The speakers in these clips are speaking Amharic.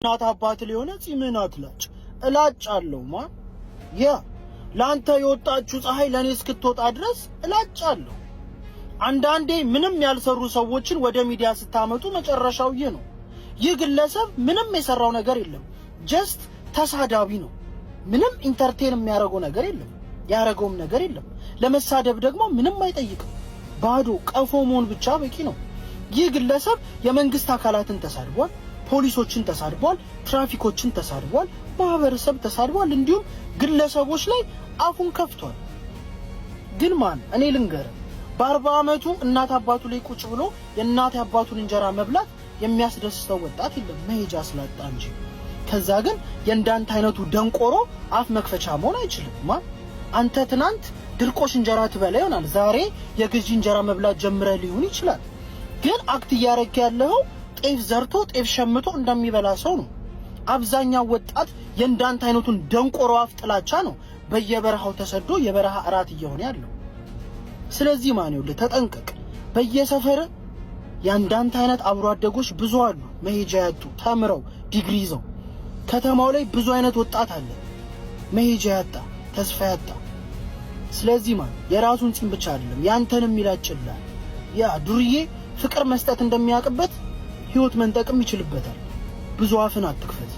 እናት አባት ሊሆነ ጺምን አትላጭ እላጫለሁ ያ ላንተ የወጣችሁ ፀሐይ ለኔ እስክትወጣ ድረስ እላጫለሁ። አንዳንዴ ምንም ያልሰሩ ሰዎችን ወደ ሚዲያ ስታመጡ መጨረሻው ይህ ነው። ይህ ግለሰብ ምንም የሰራው ነገር የለም፣ ጀስት ተሳዳቢ ነው። ምንም ኢንተርቴን የሚያደርገው ነገር የለም፣ ያደረገውም ነገር የለም። ለመሳደብ ደግሞ ምንም አይጠይቅም፣ ባዶ ቀፎ መሆን ብቻ በቂ ነው። ይህ ግለሰብ የመንግስት አካላትን ተሳድቧል፣ ፖሊሶችን ተሳድቧል፣ ትራፊኮችን ተሳድቧል፣ ማህበረሰብ ተሳድቧል፣ እንዲሁም ግለሰቦች ላይ አፉን ከፍቷል። ግን እኔ ልንገር፣ በ40 ዓመቱ እናት አባቱ ላይ ቁጭ ብሎ የእናት አባቱን እንጀራ መብላት የሚያስደስተው ወጣት የለም መሄጃ ስላጣ እንጂ። ከዛ ግን የእንዳንተ አይነቱ ደንቆሮ አፍ መክፈቻ መሆን አይችልም። አንተ ትናንት ድርቆሽ እንጀራ ትበላ ይሆናል፣ ዛሬ የግዢ እንጀራ መብላት ጀምረ ሊሆን ይችላል። ግን አክት እያረክ ያለው ጤፍ ዘርቶ ጤፍ ሸምቶ እንደሚበላ ሰው ነው። አብዛኛው ወጣት የእንዳንተ አይነቱን ደንቆሮ አፍ ጥላቻ ነው በየበረሃው ተሰዶ የበረሃ እራት እየሆነ ያለው። ስለዚህ ተጠንቀቅ። በየሰፈር ያንዳንተ አይነት አብሮ አደጎች ብዙ አሉ፣ መሄጃ ያጡ ተምረው ዲግሪ ይዘው። ከተማው ላይ ብዙ አይነት ወጣት አለ መሄጃ ያጣ ተስፋ ያጣ። ስለዚህ የራሱን ጺም ብቻ አይደለም ያንተንም ይላጭላል። ያ ዱርዬ ፍቅር መስጠት እንደሚያውቅበት ህይወት መንጠቅም ይችልበታል። ብዙ አፍን አትክፈት፣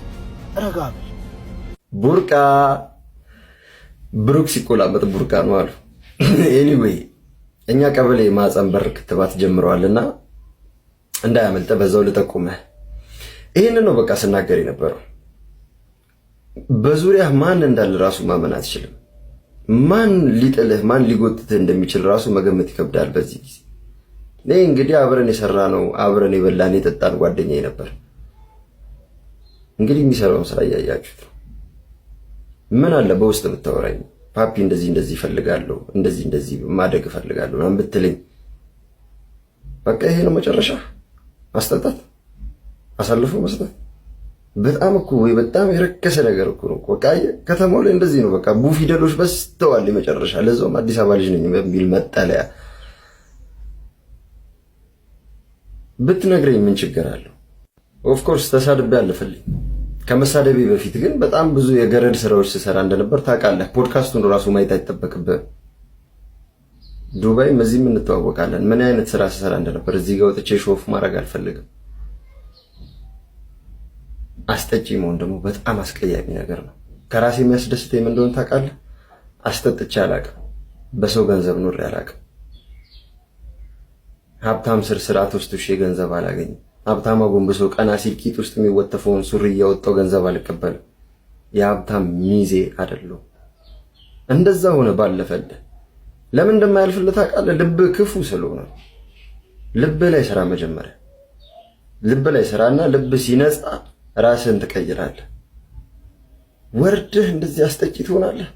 ረጋ በል። ቡርቃ ብሩክ ሲቆላመጥ ቡርቃ ነው አሉ። ኤኒዌይ እኛ ቀበሌ ማህፀን በር ክትባት ጀምረዋልና እንዳያመልጠ በዛው ልጠቁመህ። ይሄንን ነው በቃ ስናገር የነበረው። በዙሪያ ማን እንዳለ ራሱ ማመን አትችልም። ማን ሊጥልህ ማን ሊጎትትህ እንደሚችል ራሱ መገመት ይከብዳል በዚህ ጊዜ። እኔ እንግዲህ አብረን የሰራ ነው አብረን የበላን የጠጣን ጓደኛዬ ነበር። እንግዲህ የሚሰራውን ስራ እያያችሁት ነው። ምን አለ በውስጥ ብታወራኝ፣ ፓፒ እንደዚህ እፈልጋለሁ እንደዚህ ማደግ እፈልጋለሁ ምናምን ብትለኝ፣ በቃ ይሄ ነው መጨረሻ። ማስጠጣት፣ አሳልፎ መስጠት በጣም እኮ ወይ በጣም የረከሰ ነገር እኮ ነው። በቃ ከተማው ላይ እንደዚህ ነው። በቃ ቡ ፊደሎች በስተዋል የመጨረሻ። ለዛውም አዲስ አበባ ልጅ ነኝ በሚል መጠለያ ብትነግረኝ ምን ችግር አለው? ኦፍ ኮርስ ተሳድቤ አለፈልኝ። ከመሳደቤ በፊት ግን በጣም ብዙ የገረድ ስራዎች ስሰራ እንደነበር ታውቃለህ። ፖድካስቱን ራሱ ማየት አይጠበቅብህም። ዱባይ እዚህም እንተዋወቃለን። ምን አይነት ስራ ስሰራ እንደነበር እዚህ ጋር ወጥቼ ሾፍ ማድረግ አልፈልግም። አስጠጪ መሆን ደግሞ በጣም አስቀያሚ ነገር ነው። ከራሴ የሚያስደስተኝ ምን እንደሆነ ታውቃለህ? አስጠጥቼ አላውቅም። በሰው ገንዘብ ኖሬ አላውቅም። ሀብታም ስርዓት ውስጥ ገንዘብ አላገኝም። ሀብታም አጎንብሶ ቀና ሲል ቂጥ ውስጥ የሚወተፈውን ሱሪ እያወጣው ገንዘብ አልቀበልም። የሀብታም ሚዜ አይደለሁም። እንደዛ ሆነ ባለፈልህ። ለምን እንደማያልፍልህ ታውቃለህ? ልብ ክፉ ስለሆነ። ልብ ላይ ስራ መጀመሪያ ልብ ላይ ስራና ልብ ሲነጻ ራስን ትቀይራለህ። ወርድህ እንደዚህ አስጠቂ ትሆናለህ።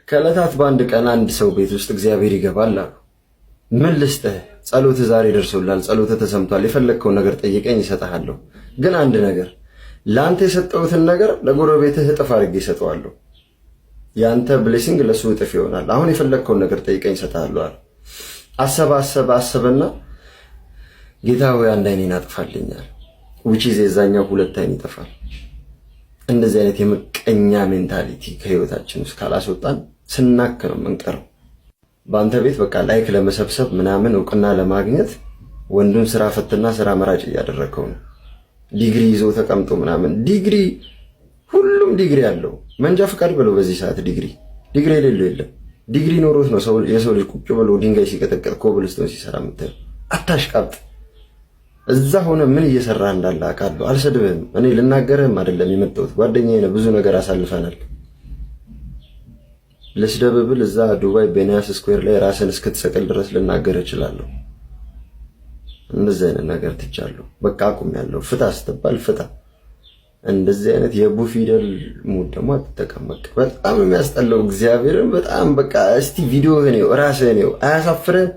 ከዕለታት በአንድ ቀን አንድ ሰው ቤት ውስጥ እግዚአብሔር ይገባል አሉ። ምን ልስጥህ? ጸሎትህ ዛሬ ደርሶላል፣ ጸሎትህ ተሰምቷል፣ የፈለግከውን ነገር ጠይቀኝ እሰጥሃለሁ። ግን አንድ ነገር ለአንተ የሰጠሁትን ነገር ለጎረቤትህ እጥፍ አድርጌ እሰጠዋለሁ። ያንተ ብሌሲንግ ለሱ እጥፍ ይሆናል። አሁን የፈለግከውን ነገር ጠይቀኝ እሰጥሃለሁ አለ። አሰበና ጌታ ሆይ አንድ አይኔን አጥፋልኛል። ውጪ የዛኛው ሁለት አይን ይጠፋል። እንደዚህ አይነት የምቀኛ ሜንታሊቲ ከህይወታችን ውስጥ ካላስወጣን ስናክ ነው የምንቀረው። በአንተ ቤት በቃ ላይክ ለመሰብሰብ ምናምን እውቅና ለማግኘት ወንዱን ስራ ፈትና ስራ መራጭ እያደረከው ነው። ዲግሪ ይዞ ተቀምጦ ምናምን ዲግሪ፣ ሁሉም ዲግሪ አለው። መንጃ ፈቃድ ብለው በዚህ ሰዓት ዲግሪ የሌለው የለም። ዲግሪ ኖሮት ነው የሰው ልጅ ቁጭ ብሎ ድንጋይ ሲቀጠቀጥ ኮብልስቶን ሲሰራ የምታየው። አታሽቃብጥ። እዛ ሆነ ምን እየሰራ እንዳለ አውቃለሁ። አልሰድብህም። እኔ ልናገርህም አይደለም የመጣሁት። ጓደኛዬ ነህ፣ ብዙ ነገር አሳልፈናል። ልስደብብል እዛ ዱባይ ቤንያስ ስኩዌር ላይ ራስን እስክትሰቅል ድረስ ልናገር እችላለሁ። እንደዚህ አይነት ነገር ትቻለሁ። በቃ አቁሜያለሁ። ፍታ ስትባል ፍታ። እንደዚህ አይነት የቡ ፊደል ሙድ ደግሞ አትጠቀም። በጣም የሚያስጠላው እግዚአብሔርን በጣም በቃ እስቲ ቪዲዮህን ነው ራስህን ነው አያሳፍርህም?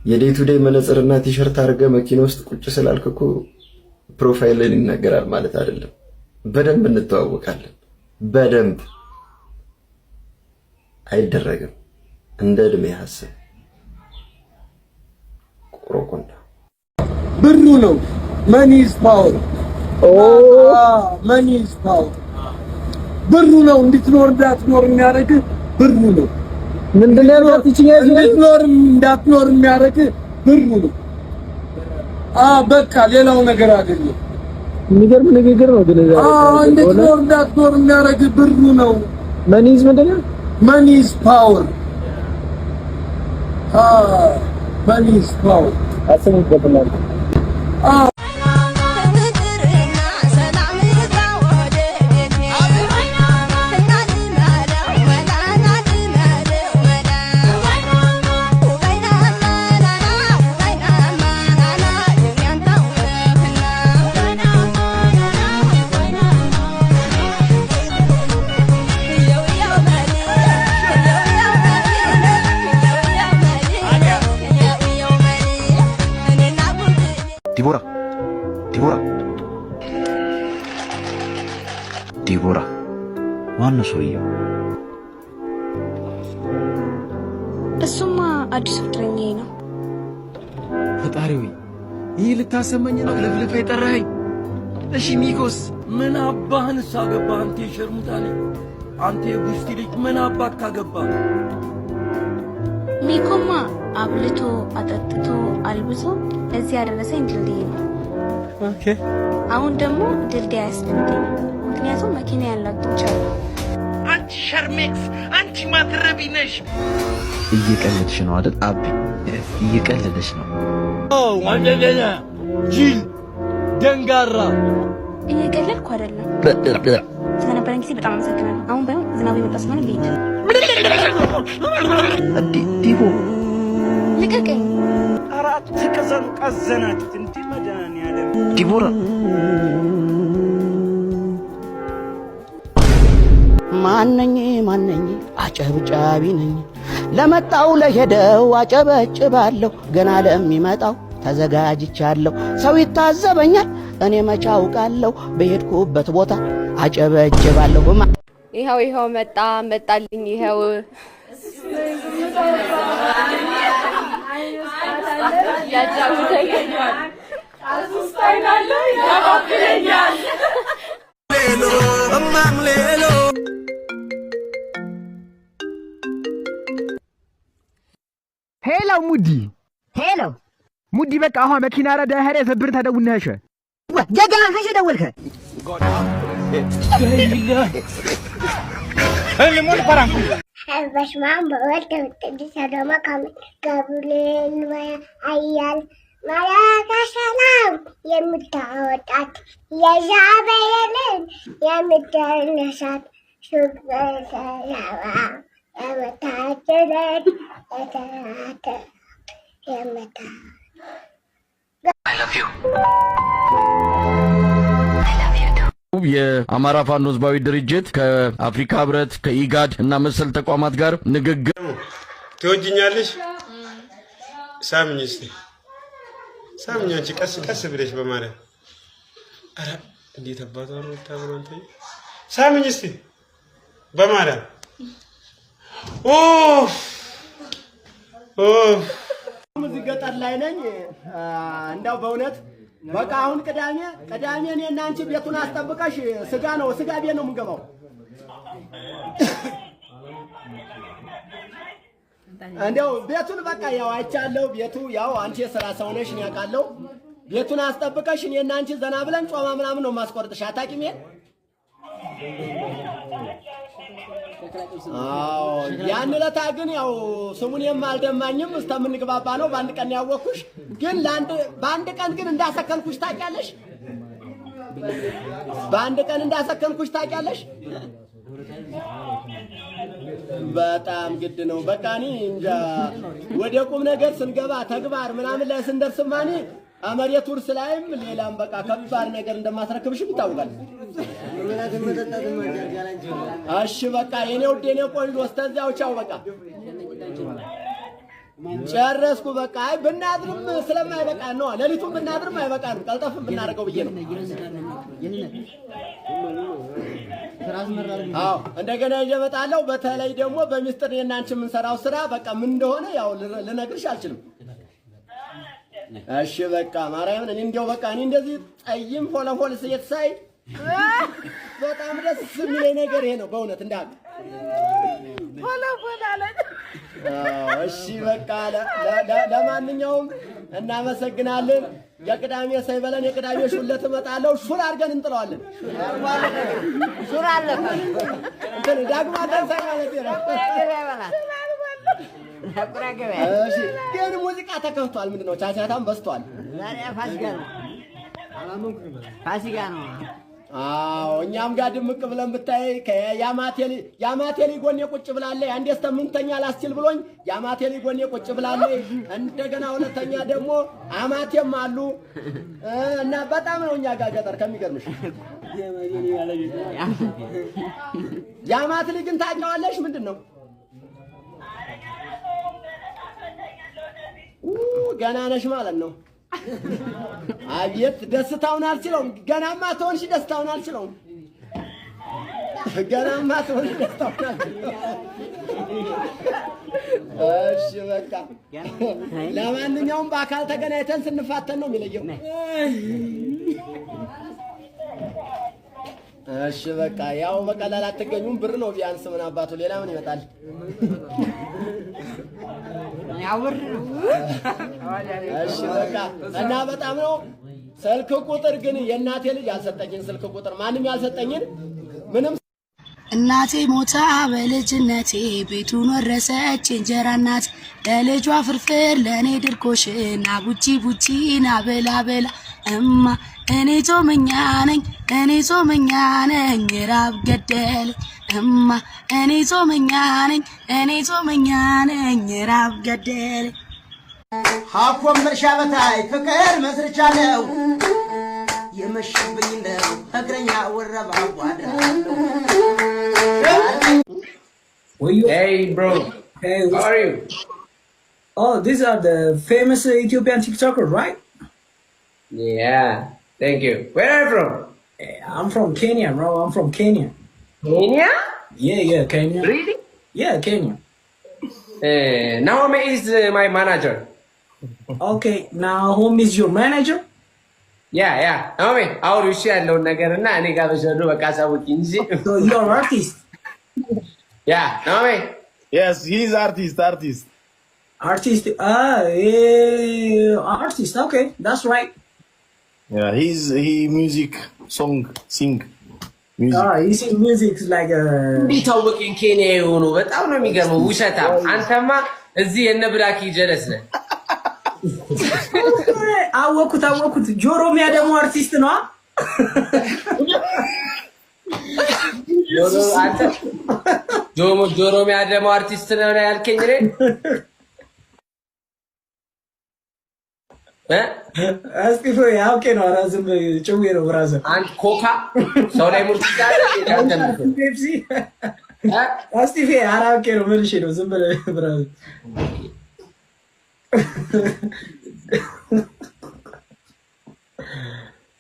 የዴይ ቱ ዴይ መነጽርና ቲሸርት አድርገህ መኪና ውስጥ ቁጭ ስላልክ እኮ ፕሮፋይልን ይናገራል ማለት አይደለም። በደንብ እንተዋወቃለን። በደንብ አይደረግም። እንደ እድሜ ሐሰብ ቆሮቆንዳ ብሩ ነው። መኒ ኢዝ ፓወር። money is power ብሩ ነው እንድትኖር እንዳትኖር የሚያደርግ ብሩ ነው ምንድነው እንዳትኖር የሚያደርግ ብሩ ነው በቃ ሌላው ነገር አይደለም የሚገርም ንግግር ነው ግን እንድትኖር እንዳትኖር የሚያደርግ ብሩ ነው money is ምንድነው money is power money is power አሰምተናል ዲቦራ ማነው ሰውየው? እሱማ አዲስ ፍቅረኛዬ ነው። ፈጣሪው ይህ ልታሰመኝ ነው ለፍልፈ የጠራኸኝ? እሺ ሚኮስ ምን አባህን ሳገባህ አንተ ሸርሙጣኔ አንተ የጉስቲ ልጅ ምን አባክ ታገባህ? ሚኮማ አብልቶ አጠጥቶ አልብሶ እዚህ ያደረሰኝ ድልድይ ነው። ኦኬ አሁን ደግሞ ድልድይ አያስፈልገኝም፣ ምክንያቱም መኪና ያላግጥቻለሁ። አንቺ ሸርሜክስ አንቺ ማትረቢ ነሽ። እየቀለድሽ ነው አይደል አቢ? እየቀለድሽ ነው። ወንደለና ጂል ደንጋራ እየቀለድኩ አይደለም። ስለነበረን ጊዜ በጣም አመሰግናለሁ። አሁን ባይሆን ዝናቡ የመጣ ስለሆነ ልሂድ። ዲቦ ልቀቀኝ። አራት ከዘን ቀዘናችሁት እንዴ መድኃኒዓለም ዲቦራ ማነኝ አጨብጫቢ ነኝ ለመጣው ለሄደው አጨበጭባለሁ ገና ለሚመጣው ተዘጋጅቻለሁ ሰው ይታዘበኛል እኔ መች አውቃለሁ በሄድኩበት ቦታ አጨበጭባለሁ ይኸው መጣልኝ ይኸው ያጫውተኛል አሱስታይናለሁ ያባክለኛል ሌሎ እማም ሌሎ ሄሎ ሙዲ በቃ አሁን መኪና ረዳ ሄረ ዘብር ተደውልነሽ ጀጋና ከሽ ደወልከ ሄልሞን ፈራንኩ በስመአብ በወልድ በቅዱስ ገብርኤል አያል መላከ ሰላም የምታወጣት የዛብኤልን የምትነሳት ሱበሰላማ የምታችለን የአማራ ፋኖ ህዝባዊ ድርጅት ከአፍሪካ ህብረት ከኢጋድ እና መሰል ተቋማት ጋር ንግግር ትወጂኛለሽ? ሳምኝ እስቲ ሳምኝ አንቺ ቀስ ብለሽ በማርያም አረ እንዴት አባቷ ነው ታብሮንተ ሳምኝ እስቲ በማርያም እዚህ ገጠር ላይ ነኝ እንዳው በእውነት በቃ አሁን ቅዳሜ እኔና አንቺ ቤቱን አስጠብቀሽ ስጋ ቤት ነው የምንገባው። እንደው ቤቱን በቃ ያው አይቻለሁ። ቤቱ ያው አንቺ የሥራ ሰው ነሽ እኔ አውቃለሁ። ቤቱን አስጠብቀሽ እኔና አንቺ ዘና ብለን ጮማ ምናምን ነው ማስቆርጥሽ። አታውቂም? አዎ ያን ለታ ግን ያው ስሙን የማልደማኝም እስከምንግባባ ነው። በአንድ ቀን ያወኩሽ ግን በአንድ ቀን ግን እንዳሰከንኩሽ ታውቂያለሽ? በአንድ ቀን እንዳሰከንኩሽ ታውቂያለሽ? በጣም ግድ ነው። በቃ እኔ እንጃ ወደ ቁም ነገር ስንገባ ተግባር ምናምን ላይ ስንደርስማኒ አመሬት ውርስ ላይም ሌላም በቃ ከባድ ነገር እንደማስረክብሽም ይታወቃል። እሺ በቃ የኔ ውድ የኔ ቆንጆ እስከዚያው ቻው በቃ ጨረስኩ። በቃ አይ ብናድርም ስለማይበቃ ነው። ሌሊቱን ብናድርም አይበቃንም። ቀልጠፍም ብናደርገው ብዬ ነው። አዎ እንደገና ይዤ እመጣለሁ። በተለይ ደግሞ በሚስጥር የእናንቺ የምንሰራው ስራ በቃ ምን እንደሆነ ያው ልነግርሽ አልችልም። እሺ በቃ ማርያምን እኔ እንደው በቃ እኔ እንደዚህ ጠይም ፎለፎል ሴት ሳይ በጣም ደስ የሚለኝ ነገር ይሄ ነው በእውነት እንዳል ፎለፎል አለ። እሺ በቃ ለማንኛውም እናመሰግናለን። የቅዳሜ ሳይበለን የቅዳሜ ሹለት እመጣለሁ። ሹል አድርገን እንጥለዋለን። ሹል አለ እንትን ዳግማ ተንሳይ ማለት ነው። እሺ ግን ሙዚቃ ተከፍቷል። ምንድነው ቻቻታም በዝቷል። ዛሬ ፋሲካ ነው። ፋሲካ ነው። አዎ እኛም ጋር ድምቅ ብለን ብታይ ያማቴሊ ጎኔ ቁጭ ብላለች። አንዴስተምንተኛ ላስችል ብሎኝ ያማቴሊ ጎኔ ቁጭ ብላለች። እንደገና ሁለተኛ ደግሞ አማቴም አሉ እና በጣም ነው እኛ ጋር ገጠር ከሚገርምሽ ያማቴሊ ግን ታውቂዋለሽ ምንድነው? ገና ነሽ ማለት ነው። አቤት ደስታውን አልችለውም። ገናማ ተሆንሽ ደስታውን አልችለውም። ገናማ ተሆንሽ ደስታውን አልችለውም። እሺ በቃ ለማንኛውም በአካል ተገናኝተን ስንፋተን ነው የሚለየው። እሺ በቃ ያው በቀላል አትገኙም። ብር ነው ቢያንስ ምን አባቱ ሌላ ምን ይመጣል? ያውር እሺ በቃ እና በጣም ነው ስልክ ቁጥር ግን የእናቴ ልጅ ያልሰጠኝን ስልክ ቁጥር ማንም ያልሰጠኝን ምንም እናቴ ሞታ በልጅነቴ ቤቱን ወረሰች እንጀራ እናት ለልጇ ፍርፍር ለኔ ድርቆሽና ቡቺ ቡቺ ና በላ በላ እማ እኔ ጾመኛ ነኝ ራብ ገደል እማ እኔ ጾመኛ ነኝ ራብ ገደል ሀኮም በሻበታይ ፍቅር መስርቻለሁ የመሽብኝ ነው እግረኛ ወረባ ጓዳለሁ Hey bro, hey, how are you? Oh, these are the famous Ethiopian TikToker, right? Yeah, thank you. Where are you from? I'm from Kenya, bro. I'm from Kenya. Kenya? Yeah, Kenya. Really? Yeah, Kenya. Naomi is my manager. Okay, now whom is your manager? Yeah. Naomi, how do you see alone again? Na ani ka bashadu bakasa wukinji. So you're an artist. Yeah, Naomi. Yes, he's artist. Artist. Artist. Okay, that's right. Yeah, he music, song, sing. Music. He sing music like ቢታወቅን ኬንያ የሆኑ በጣም ነው የሚገርመው ውሸታ አንተማ እዚህ የነብላኪ ጀለስ ነህ አወኩት ጆሮሚያ ደግሞ አርቲስት ነው ጆሮሚያ ደግሞ አርቲስት ነው ያልከኝ አይደል አስኪፎ ያውቄ ነው አራዝም ጭዌ ነው ብራዘር አንድ ኮካ ሰው ላይ ሙርት ጋር ፔፕሲ አስኪፎ አራውቄ ነው መልሼ ነው ዝም ብለህ ብራዘር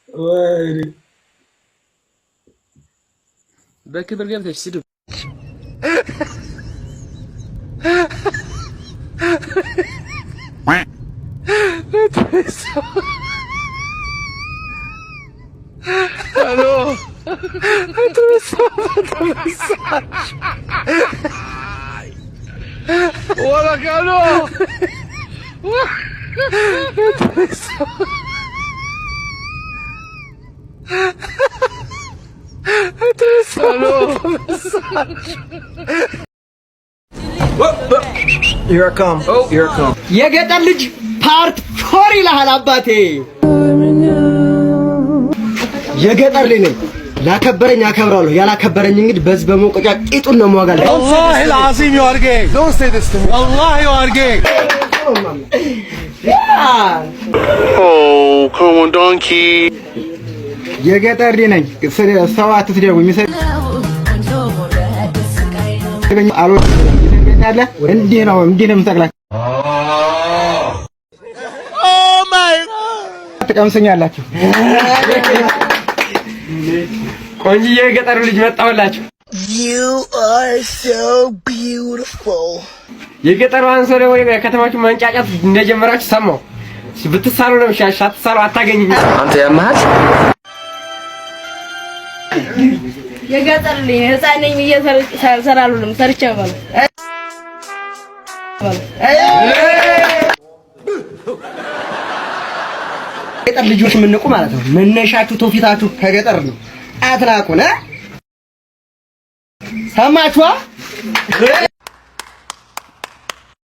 ወይ በክብር ገብተሽ ስድብ Aló. Hola, Carlos. Here I come. Here I come. የገጠር ልጅ ፓርት 4 ይላል አባቴ። የገጠር ልጅ ነኝ። ላከበረኝ አከብራለሁ፣ ያላከበረኝ እንግዲህ በዚህ በመቆጫ ቂጡን ነው የማጋለሁ። والله العظيم you are gay. Don't say this to me. والله you are gay. Oh, come on donkey. የገጠር ልጅ ነኝ። ሰው አትስደቡ። እንዲህ ነው የምጠቅላችሁ። ትቀምሰኛላችሁ። ቆንጆዬ የገጠሩ ልጅ መጣሁላችሁ። You are so beautiful. የገጠሩ አንሶ ደግሞ ከተማችሁ መንጫጫት እንደጀመራችሁ ሰማሁ። ብትሳሉ ነው ሻሻ አትሳሉ አታገኝኝ። አንተ ያማሃል የገጠር ልጅ ህፃን ነኝ ብዬ ሰራሉንም ሰርቼ ባለው ገጠር ልጆች ምንቁ ማለት ነው። መነሻችሁ ትውፊታችሁ ከገጠር ነው። አትናቁ ነ ሰማችኋ?